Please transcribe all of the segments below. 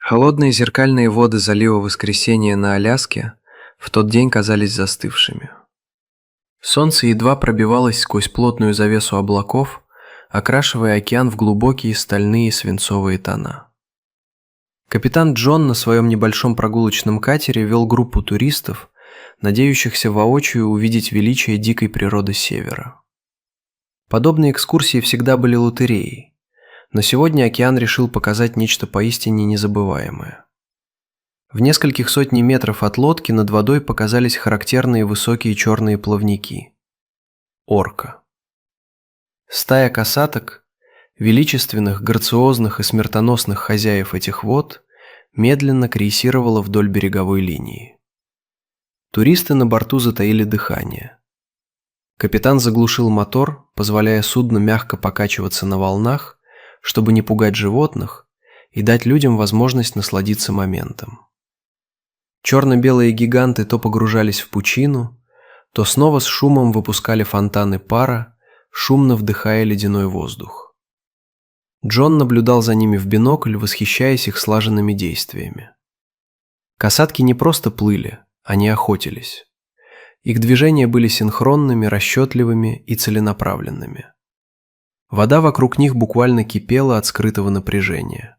Холодные зеркальные воды залива Воскресения на Аляске в тот день казались застывшими. Солнце едва пробивалось сквозь плотную завесу облаков, окрашивая океан в глубокие стальные свинцовые тона. Капитан Джон на своем небольшом прогулочном катере вел группу туристов, надеющихся воочию увидеть величие дикой природы Севера. Подобные экскурсии всегда были лотереей, но сегодня океан решил показать нечто поистине незабываемое. В нескольких сотни метров от лодки над водой показались характерные высокие черные плавники. Орка. Стая касаток, величественных, грациозных и смертоносных хозяев этих вод, медленно крейсировала вдоль береговой линии. Туристы на борту затаили дыхание. Капитан заглушил мотор, позволяя судну мягко покачиваться на волнах, чтобы не пугать животных и дать людям возможность насладиться моментом. Черно-белые гиганты то погружались в пучину, то снова с шумом выпускали фонтаны пара, шумно вдыхая ледяной воздух. Джон наблюдал за ними в бинокль, восхищаясь их слаженными действиями. Касатки не просто плыли, они охотились. Их движения были синхронными, расчетливыми и целенаправленными. Вода вокруг них буквально кипела от скрытого напряжения.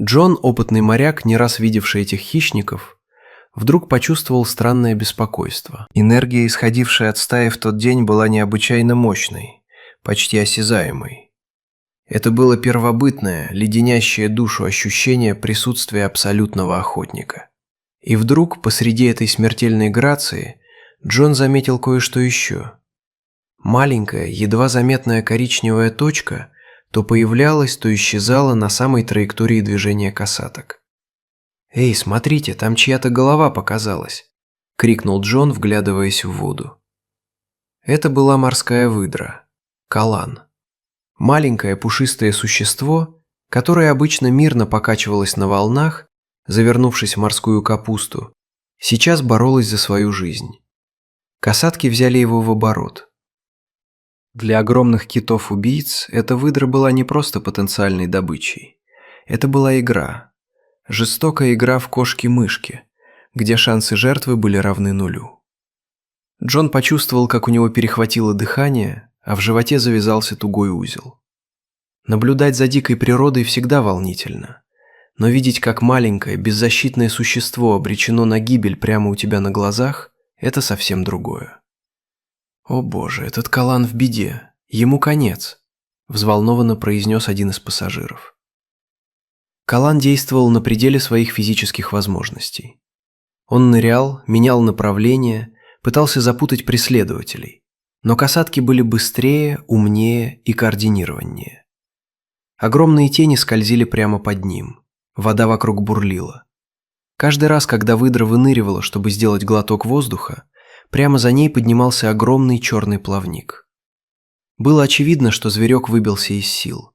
Джон, опытный моряк, не раз видевший этих хищников, вдруг почувствовал странное беспокойство. Энергия, исходившая от стаи в тот день, была необычайно мощной, почти осязаемой. Это было первобытное, леденящее душу ощущение присутствия абсолютного охотника. И вдруг, посреди этой смертельной грации, Джон заметил кое-что еще. Маленькая, едва заметная коричневая точка то появлялась, то исчезала на самой траектории движения касаток. «Эй, смотрите, там чья-то голова показалась!» – крикнул Джон, вглядываясь в воду. Это была морская выдра – калан. Маленькое пушистое существо, которое обычно мирно покачивалось на волнах, завернувшись в морскую капусту, сейчас боролось за свою жизнь. Касатки взяли его в оборот. Для огромных китов-убийц эта выдра была не просто потенциальной добычей. Это была игра. Жестокая игра в кошки-мышки, где шансы жертвы были равны нулю. Джон почувствовал, как у него перехватило дыхание, а в животе завязался тугой узел. Наблюдать за дикой природой всегда волнительно, но видеть, как маленькое, беззащитное существо обречено на гибель прямо у тебя на глазах – это совсем другое. «О боже, этот калан в беде, ему конец», – взволнованно произнес один из пассажиров. Калан действовал на пределе своих физических возможностей. Он нырял, менял направление, пытался запутать преследователей, но касатки были быстрее, умнее и координированнее. Огромные тени скользили прямо под ним, вода вокруг бурлила. Каждый раз, когда выдра выныривала, чтобы сделать глоток воздуха, прямо за ней поднимался огромный черный плавник. Было очевидно, что зверек выбился из сил.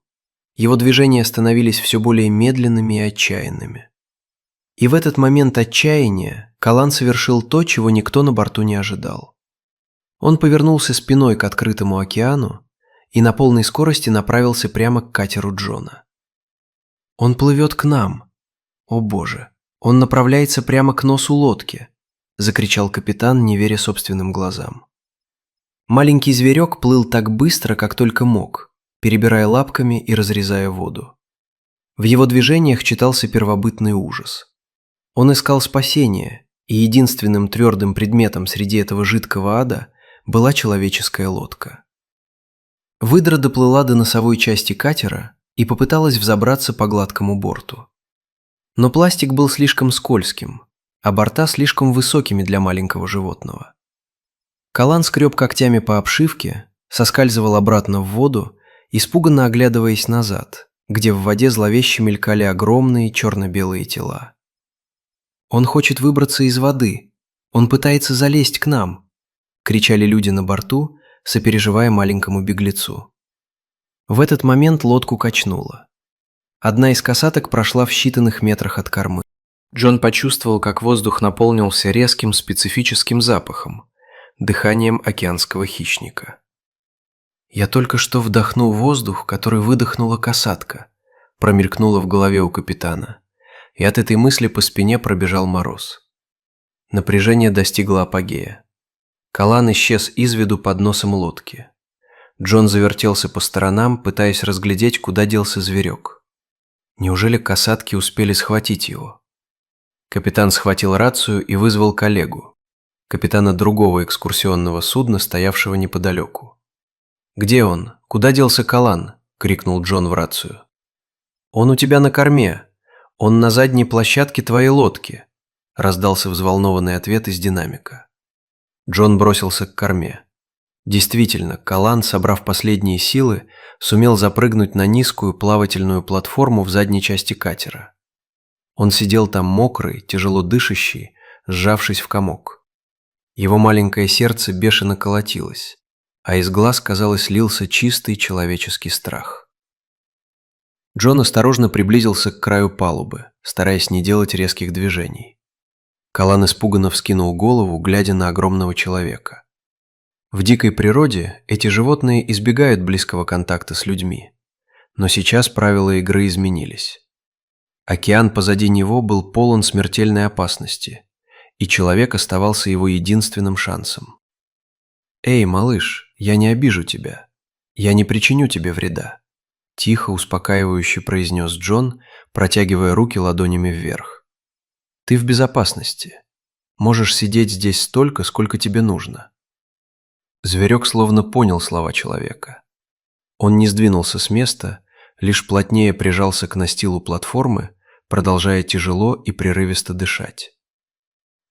Его движения становились все более медленными и отчаянными. И в этот момент отчаяния калан совершил то, чего никто на борту не ожидал. Он повернулся спиной к открытому океану и на полной скорости направился прямо к катеру Джона. «Он плывет к нам! О боже, он направляется прямо к носу лодки!» – закричал капитан, не веря собственным глазам. Маленький зверек плыл так быстро, как только мог, перебирая лапками и разрезая воду. В его движениях читался первобытный ужас. Он искал спасения, и единственным твердым предметом среди этого жидкого ада была человеческая лодка. Выдра доплыла до носовой части катера и попыталась взобраться по гладкому борту. Но пластик был слишком скользким, а борта слишком высокими для маленького животного. Калан скреб когтями по обшивке, соскальзывал обратно в воду, испуганно оглядываясь назад, где в воде зловеще мелькали огромные черно-белые тела. «Он хочет выбраться из воды! Он пытается залезть к нам!» – кричали люди на борту, сопереживая маленькому беглецу. В этот момент лодку качнуло. Одна из касаток прошла в считанных метрах от кормы. Джон почувствовал, как воздух наполнился резким специфическим запахом, дыханием океанского хищника. «Я только что вдохнул воздух, который выдохнула касатка», промелькнуло в голове у капитана. и от этой мысли по спине пробежал мороз. Напряжение достигло апогея. Калан исчез из виду под носом лодки. Джон завертелся по сторонам, пытаясь разглядеть, куда делся зверек. Неужели касатки успели схватить его? Капитан схватил рацию и вызвал коллегу, капитана другого экскурсионного судна, стоявшего неподалеку. «Где он? Куда делся Калан?» – крикнул Джон в рацию. «Он у тебя на корме. Он на задней площадке твоей лодки», – раздался взволнованный ответ из динамика. Джон бросился к корме. Действительно, Калан, собрав последние силы, сумел запрыгнуть на низкую плавательную платформу в задней части катера. Он сидел там мокрый, тяжело дышащий, сжавшись в комок. Его маленькое сердце бешено колотилось, а из глаз, казалось, лился чистый человеческий страх. Джон осторожно приблизился к краю палубы, стараясь не делать резких движений. Калан испуганно вскинул голову, глядя на огромного человека. В дикой природе эти животные избегают близкого контакта с людьми, но сейчас правила игры изменились. Океан позади него был полон смертельной опасности, и человек оставался его единственным шансом. «Эй, малыш, я не обижу тебя. Я не причиню тебе вреда», – тихо, успокаивающе произнес Джон, протягивая руки ладонями вверх. «Ты в безопасности. Можешь сидеть здесь столько, сколько тебе нужно». Зверек словно понял слова человека. Он не сдвинулся с места, лишь плотнее прижался к настилу платформы, продолжая тяжело и прерывисто дышать.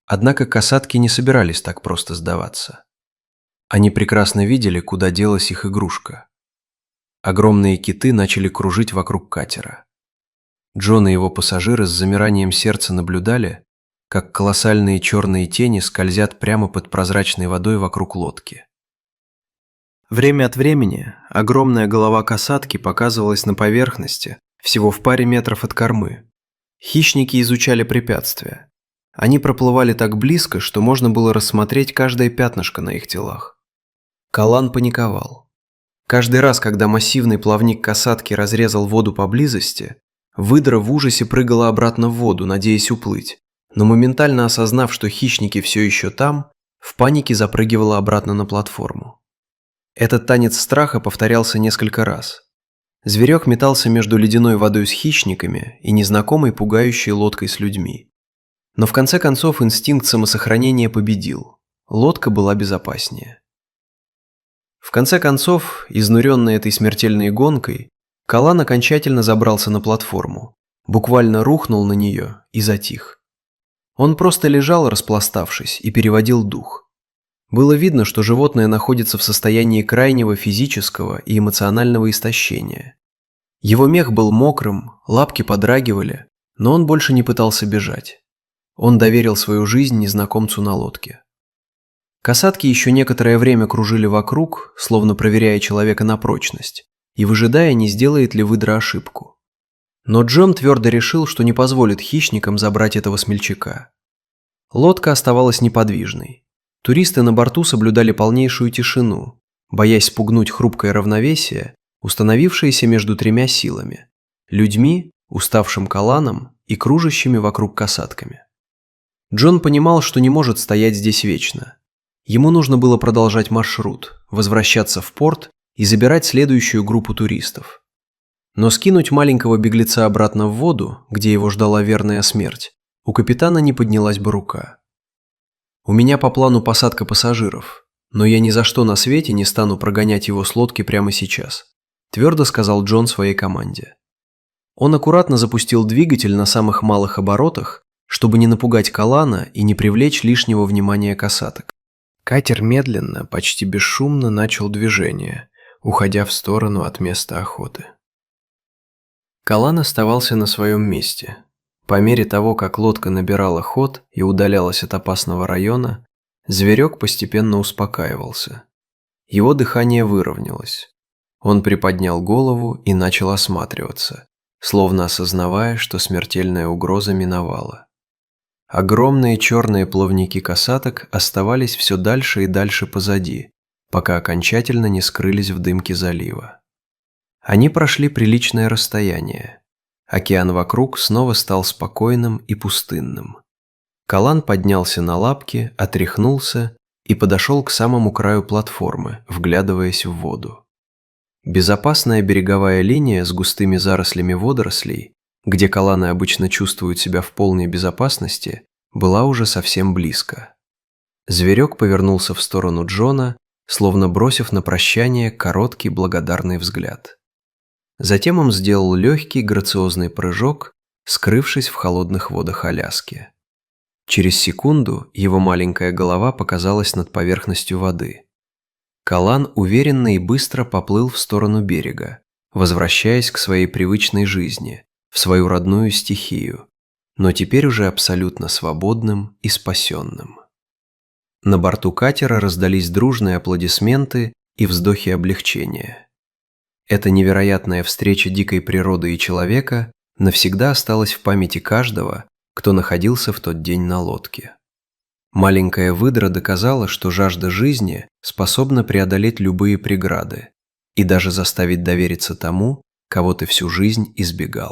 Однако касатки не собирались так просто сдаваться. Они прекрасно видели, куда делась их игрушка. Огромные киты начали кружить вокруг катера. Джон и его пассажиры с замиранием сердца наблюдали, как колоссальные черные тени скользят прямо под прозрачной водой вокруг лодки. Время от времени огромная голова касатки показывалась на поверхности, всего в паре метров от кормы. Хищники изучали препятствия. Они проплывали так близко, что можно было рассмотреть каждое пятнышко на их телах. Калан паниковал. Каждый раз, когда массивный плавник касатки разрезал воду поблизости, выдра в ужасе прыгала обратно в воду, надеясь уплыть, но моментально осознав, что хищники все еще там, в панике запрыгивала обратно на платформу. Этот танец страха повторялся несколько раз. Зверек метался между ледяной водой с хищниками и незнакомой пугающей лодкой с людьми. Но в конце концов инстинкт самосохранения победил. Лодка была безопаснее. В конце концов, изнуренный этой смертельной гонкой, Калан окончательно забрался на платформу, буквально рухнул на нее и затих. Он просто лежал, распластавшись, и переводил дух. Было видно, что животное находится в состоянии крайнего физического и эмоционального истощения. Его мех был мокрым, лапки подрагивали, но он больше не пытался бежать. Он доверил свою жизнь незнакомцу на лодке. Касатки еще некоторое время кружили вокруг, словно проверяя человека на прочность, и выжидая, не сделает ли выдра ошибку. Но Джон твердо решил, что не позволит хищникам забрать этого смельчака. Лодка оставалась неподвижной. Туристы на борту соблюдали полнейшую тишину, боясь спугнуть хрупкое равновесие, установившееся между тремя силами – людьми, уставшим Каланом и кружащими вокруг касатками. Джон понимал, что не может стоять здесь вечно. Ему нужно было продолжать маршрут, возвращаться в порт и забирать следующую группу туристов. Но скинуть маленького беглеца обратно в воду, где его ждала верная смерть, у капитана не поднялась бы рука. «У меня по плану посадка пассажиров, но я ни за что на свете не стану прогонять его с лодки прямо сейчас», твердо сказал Джон своей команде. Он аккуратно запустил двигатель на самых малых оборотах, чтобы не напугать Калана и не привлечь лишнего внимания касаток. Катер медленно, почти бесшумно начал движение, уходя в сторону от места охоты. Калан оставался на своем месте. По мере того, как лодка набирала ход и удалялась от опасного района, зверек постепенно успокаивался. Его дыхание выровнялось. Он приподнял голову и начал осматриваться, словно осознавая, что смертельная угроза миновала. Огромные черные плавники касаток оставались все дальше и дальше позади, пока окончательно не скрылись в дымке залива. Они прошли приличное расстояние. Океан вокруг снова стал спокойным и пустынным. Калан поднялся на лапки, отряхнулся и подошел к самому краю платформы, вглядываясь в воду. Безопасная береговая линия с густыми зарослями водорослей, где каланы обычно чувствуют себя в полной безопасности, была уже совсем близко. Зверек повернулся в сторону Джона, словно бросив на прощание короткий благодарный взгляд. Затем он сделал легкий грациозный прыжок, скрывшись в холодных водах Аляски. Через секунду его маленькая голова показалась над поверхностью воды. Калан уверенно и быстро поплыл в сторону берега, возвращаясь к своей привычной жизни, в свою родную стихию, но теперь уже абсолютно свободным и спасенным. На борту катера раздались дружные аплодисменты и вздохи облегчения. Эта невероятная встреча дикой природы и человека навсегда осталась в памяти каждого, кто находился в тот день на лодке. Маленькая выдра доказала, что жажда жизни способна преодолеть любые преграды и даже заставить довериться тому, кого ты всю жизнь избегал.